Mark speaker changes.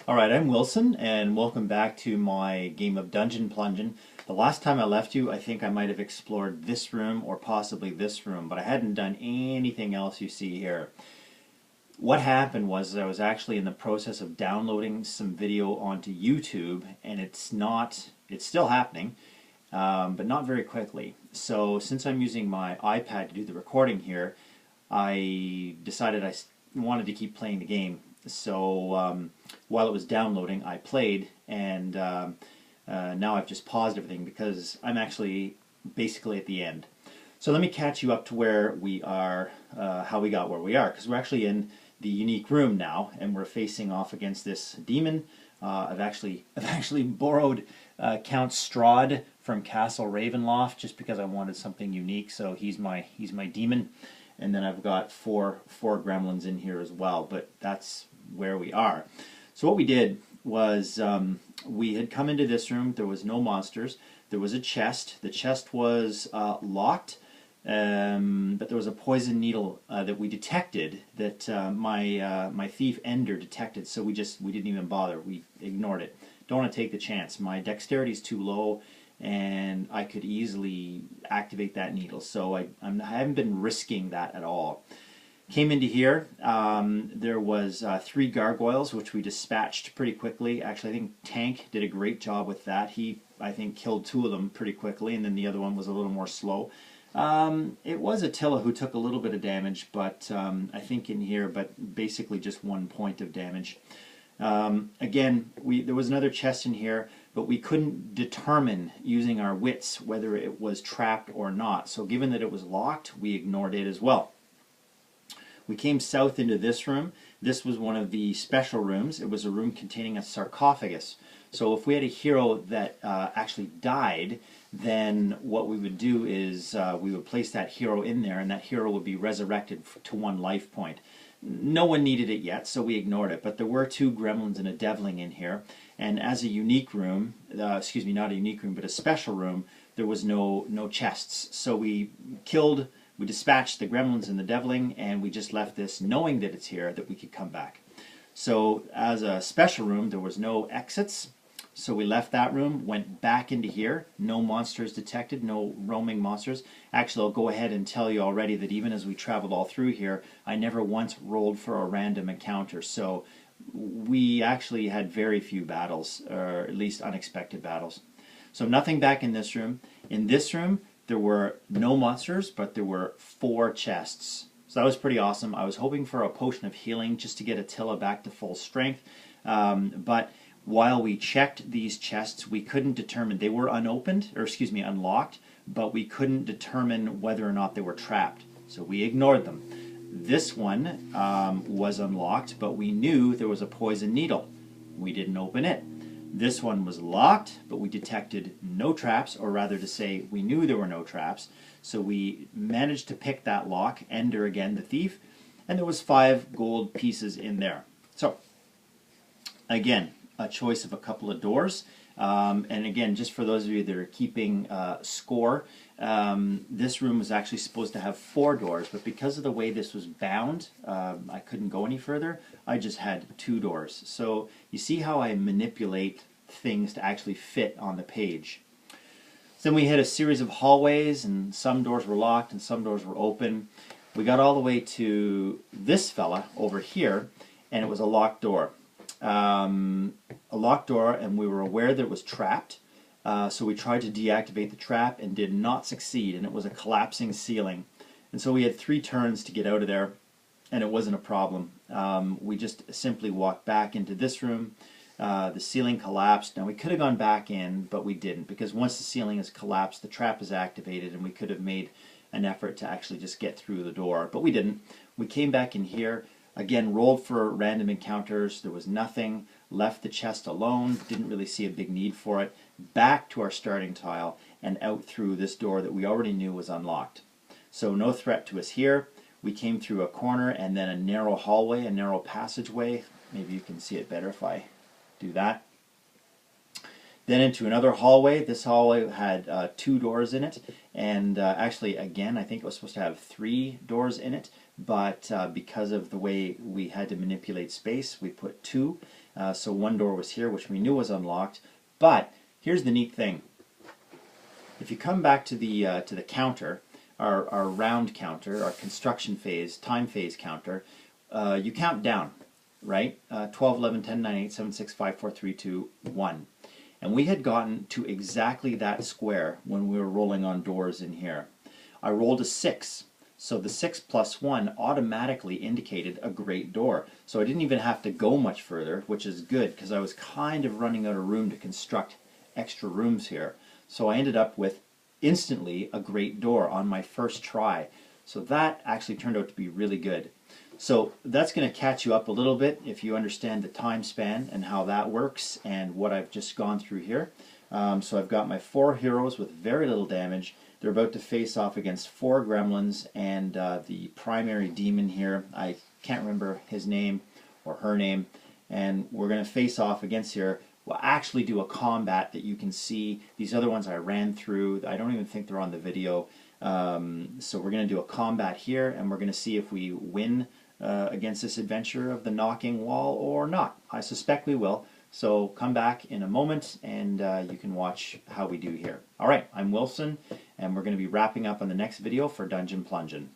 Speaker 1: Alright, I'm Wilson, and welcome back to my game of Dungeon Plungin. The last time I left you, I think I might have explored this room or possibly this room, but I hadn't done anything else you see here. What happened was I was actually in the process of downloading some video onto YouTube, and it's still happening, but not very quickly. So since I'm using my iPad to do the recording here, I decided I wanted to keep playing the game. So while it was downloading, I played, and now I've just paused everything because I'm actually basically at the end. So let me catch you up to where we are, how we got where we are, because we're actually in the unique room now, and we're facing off against this demon. I've actually borrowed Count Strahd from Castle Ravenloft just because I wanted something unique. So he's my demon, and then I've got four gremlins in here as well. But that's where we are. So what we did was we had come into this room. There was no monsters. There was a chest. The chest was locked, but there was a poison needle that we detected that my thief Ender detected. So we didn't even bother. We ignored it. Don't want to take the chance. My dexterity is too low, and I could easily activate that needle. So I haven't been risking that at all. Came into here, there was 3 gargoyles, which we dispatched pretty quickly. Actually, I think Tank did a great job with that. He, I think, killed 2 of them pretty quickly, and then the other one was a little more slow. It was Attila who took a little bit of damage, but I think in here, but basically just 1 point of damage. Again, there was another chest in here, but we couldn't determine using our wits whether it was trapped or not. So given that it was locked, we ignored it as well. We came south into this room. This was one of the special rooms. It was a room containing a sarcophagus. So if we had a hero that actually died, then what we would do is we would place that hero in there, and that hero would be resurrected to 1 life point. No one needed it yet, so we ignored it. But there were 2 gremlins and a deviling in here. And as a unique room, excuse me, not a unique room, but a special room, there was no chests. So we dispatched the gremlins and the deviling, and we just left this knowing that it's here, that we could come back. So as a special room, there was no exits. So we left that room, went back into here. No monsters detected, no roaming monsters. Actually, I'll go ahead and tell you already that even as we traveled all through here, I never once rolled for a random encounter. So we actually had very few battles, or at least unexpected battles. So nothing back in this room. In this room, there were no monsters, but there were 4 chests. So that was pretty awesome. I was hoping for a potion of healing just to get Attila back to full strength. But while we checked these chests, we couldn't determine. They were unopened, or excuse me, unlocked, but we couldn't determine whether or not they were trapped. So we ignored them. This one was unlocked, but we knew there was a poison needle. We didn't open it. This one was locked, but we detected no traps, or rather to say, we knew there were no traps. So we managed to pick that lock, Ender again, the thief, and there was 5 gold pieces in there. So, again, a choice of a couple of doors. And again, just for those of you that are keeping score, this room was actually supposed to have 4 doors, but because of the way this was bound, I couldn't go any further. I just had 2 doors. So you see how I manipulate things to actually fit on the page. So then we had a series of hallways, and some doors were locked and some doors were open. We got all the way to this fella over here, and it was a locked door. And we were aware that it was trapped. So we tried to deactivate the trap and did not succeed, and it was a collapsing ceiling. And so we had 3 turns to get out of there, and it wasn't a problem. We just simply walked back into this room. The ceiling collapsed. Now we could have gone back in, but we didn't, because once the ceiling is collapsed, the trap is activated, and we could have made an effort to actually just get through the door, but we didn't. We came back in here. Again, rolled for random encounters. There was nothing. Left the chest alone. Didn't really see a big need for it. Back to our starting tile and out through this door that we already knew was unlocked. So no threat to us here. We came through a corner and then a narrow hallway, a narrow passageway. Maybe you can see it better if I do that. Then into another hallway. This hallway had 2 doors in it, and actually, again, I think it was supposed to have 3 doors in it, but because of the way we had to manipulate space, we put 2. So one door was here, which we knew was unlocked. But here's the neat thing. If you come back to the counter, our round counter, our construction phase, time phase counter, you count down, right? 12, 11, 10, 9, 8, 7, 6, 5, 4, 3, 2, 1. And we had gotten to exactly that square when we were rolling on doors in here. I rolled a 6. So the 6 plus 1 automatically indicated a great door. So I didn't even have to go much further, which is good because I was kind of running out of room to construct extra rooms here. So I ended up with instantly a great door on my first try. So that actually turned out to be really good. So that's going to catch you up a little bit if you understand the time span and how that works and what I've just gone through here. So I've got my 4 heroes with very little damage. They're about to face off against 4 gremlins and the primary demon here. I can't remember his name or her name. And we're going to face off against here. We'll actually do a combat that you can see. These other ones I ran through. I don't even think they're on the video. So we're going to do a combat here, and we're going to see if we win against this adventure of the knocking wall or not. I suspect we will. So come back in a moment, and you can watch how we do here. All right, I'm Wilson, and we're going to be wrapping up on the next video for Dungeon Plungin'.